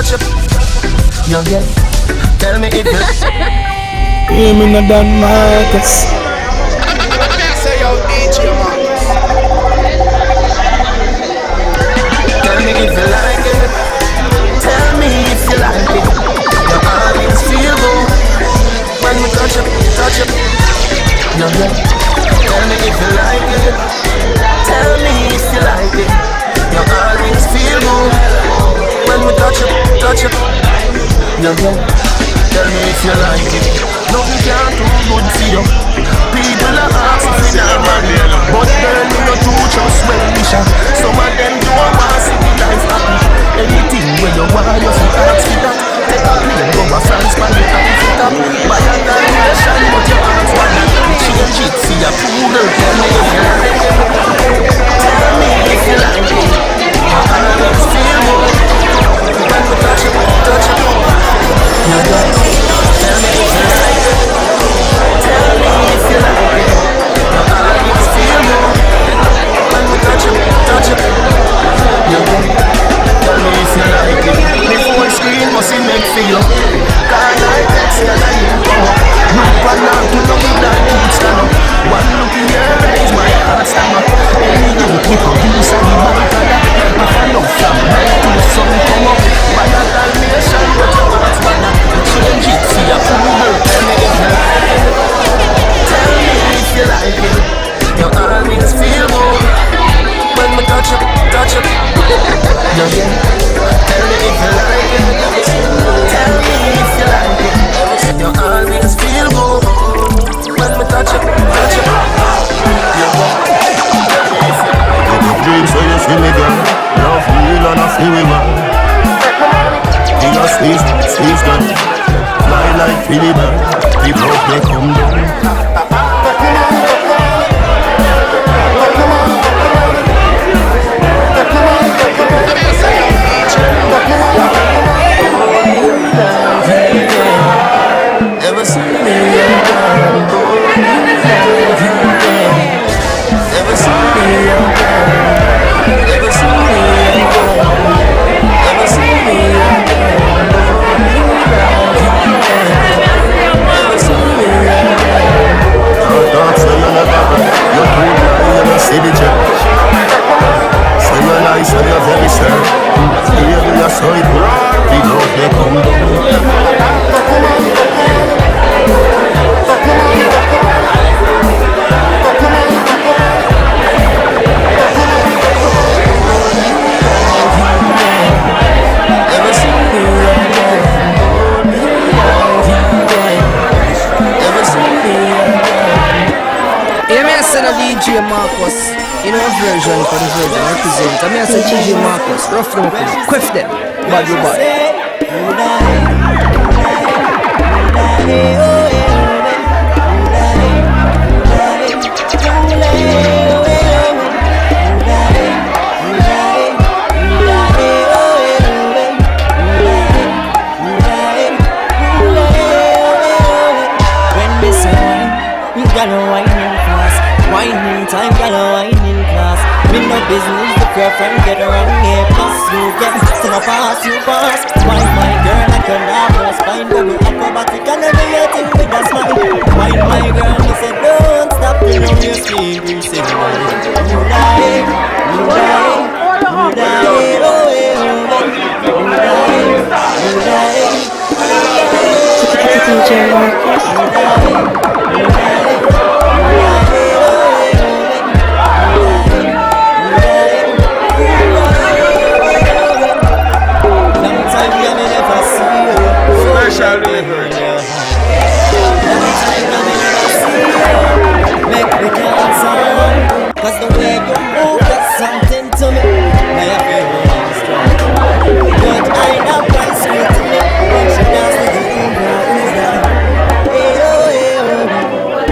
touch up. Yo, yeah. Tell me if you. Hear me no Dan Marcus. Say yo, DJ Marcus. Tell me if you like it. Tell me if you like it. Your arms feel good when we touch up, touch up. Yo, yeah. Tell me if you like it. Tell me if you like it. Your arms feel good when we touch up, touch up. Yo, yeah. Tell me if you like it. Nothing can too good for you. People are asking for their money, but girl, you know too just well wisher. Some of them don't want to see the life happy. Anything when you want, you feel ask for that. Take a plane, go to France, man, you can fit up. Buy a dimension, but you ask for that. Change it, see a fool, girl. Tell me if you like it. Tell me if you like it. Your hands feel good when we touch it, touch it. You got it. Tell me if you like it. Tell me if you like it. Your hands feel good when we touch it, touch it. You got it. Tell me if you like it. The phone screen must make for you. Can't I text you that you go. Look and not to love it that you stand up. One look in your eyes, my heart stand up. Any little people use and you might have that. If I love from night to the sun come up. By a dalmatian, but your heart's bad. Change it, see a fool. Tell me if you like it. Tell me if you like it. Your arms feel good when we touch up, touch up. Yeah, yeah. Tell me if you like it. Tell me if you like it. Your arms feel good when we touch up, touch up. Yeah, the dreams so you see me girl. Love real and I feel me man. In your sleeves girl. Fly like Philly bird. The blood they come down. Ever see me? Ever see me? Ever see me? Ever see me? Ever see me? Talk so you never go. You too blind, you don't see the jet. So you lie, so you're very sad. Baby, you're so good. The love they come down. DJ Marcus, in our version for the version represent. I mean, I say DJ Marcus, rough them up, quiff them, bad you bad. When they say, we gotta wine in fast. Whining time, gotta wine in class. Me no business, the girlfriend get around here. Pass you get, so no pass you pass. Wine my girl, I can almost find bubble acrobatic and everything with a smile. Wine my girl, he said don't stop till you hear speed. We say you die, you die, you die, oh you die, DJ Marcus. Special delivery. Make me dance on, 'cause the way you move does something to me. Now I feel really strong. Good eye now quite sweet to me when she dance with the ooh-ah, ooh-ah. Hey, oh, hey, oh.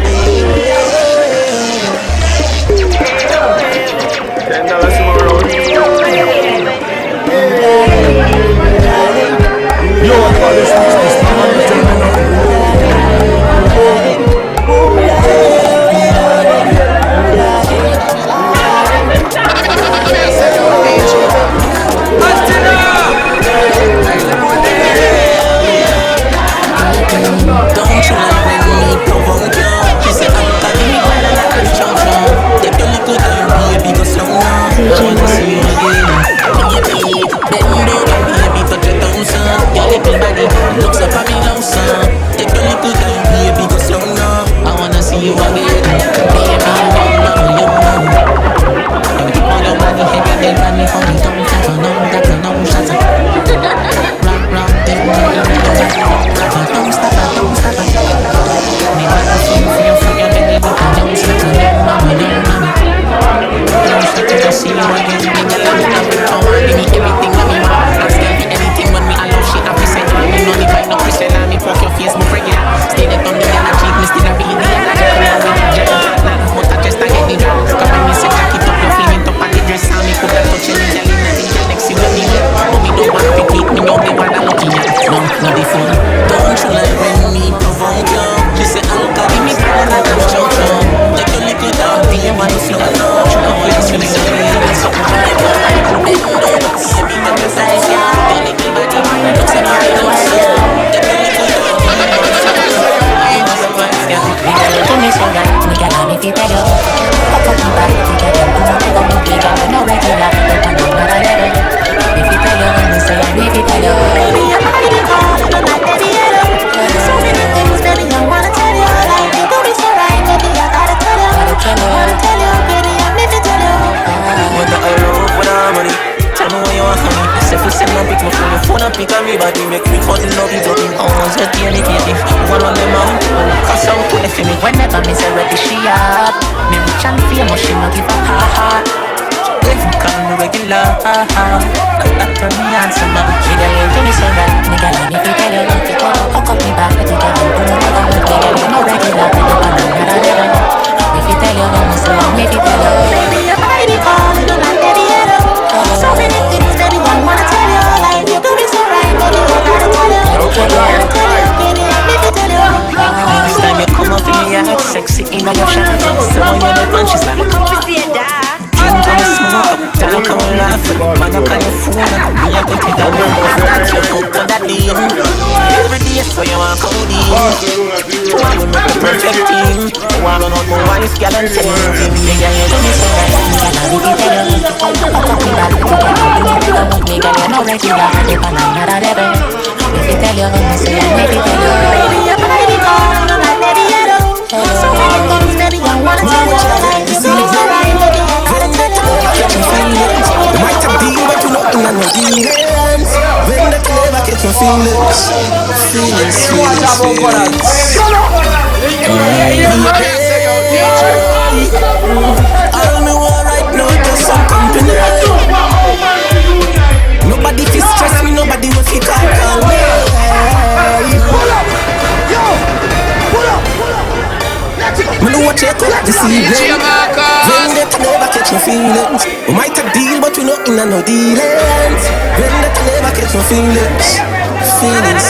everybody make me fall in love with you. Almost get the baby. One on them out, cause I'm too for me. Whenever me say ready, she up. Me rich and famous, she no give a heart. If you call me regular, that turn me on some man. Me girl, you do me so right. Me girl, me fi tell you, if you come, hook up me back, let it go. Me no regular, me no another level. Me fi tell you, me so me fi tell you. Baby, your body call, you like Daddy Edo. So many things that you wanna tell you. Like you do me so right, baby, I gotta tell you. I gotta tell you, baby, me fi tell you. Next time you come up in me, I act sexy in my shot. So when you're the punches, like come to see it, dad. Don't come laugh, man, I call your phone and me a go to the room. That's your hook on that day. Every day so you want to come in. Why we make the perfect team? Why we not more wife, girl and team? Me girl, you do me so right. Me girl, I really tell you. Fuck up me back, me girl, me girl, you know regular. If I'm another level, if you tell you, me say I maybe tell you. Baby, your body call, you know like Daddy Edo. So many things that you wanna tell you. Like you do me so right. You might have deal, but you know in no dealings. When the clever catch my feelings. All me want right now just some company. Nobody fi stress me, nobody will fi call me. Me know what you cook this evening. When they can never catch my feelings. We might have deal, but we not in no dealings. When they can never catch my feelings. Feelings.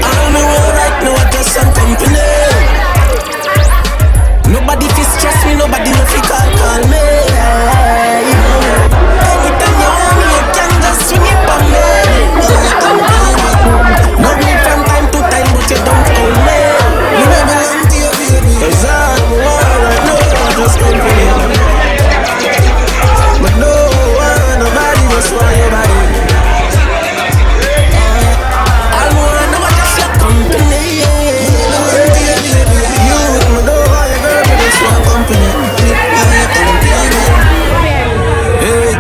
All me want right now I just some company. Nobody fi stress me, nobody no fi call me. Anytime you want me, you can just swing it on me. Love me from time to time, but you don't own me. You never belong to your baby. Cause I'm right now, just company. But no one, nobody just want your body. I wanna know just your company. Belong to your baby. You with me, no one, your girl, but just one company. Hey,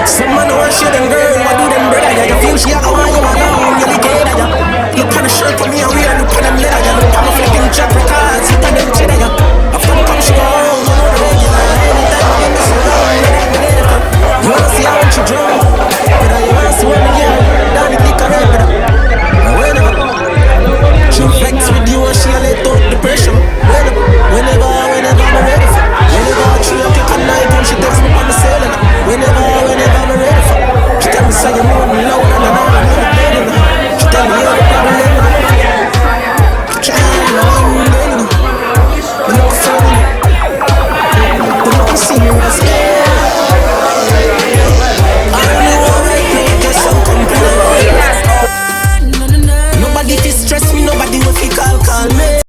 some man want shit them girl, what do them brother? You feel she a want you alone, you like it, ya. Look on the shirt for me and wear, look on them leather, ya. Look on my flipping check records, look on them cheddar, ya. After me come she go home, you know the regular. Anytime you get me so long, you wanna see how she drunk, but you wanna see when me get down the thick of red, brother. Whenever she flex with you and she a let out the pressure. Whenever I'm ready for. Whenever I 3 o'clock at night when she text me on the cell. Whenever I'm ready for. She tell me say you know me loud and I'm not ready. She tell me you're the problem. Try to know I'm ready. You know what's up? You know I'm serious. I know right now just some company. Nobody fi stress me, nobody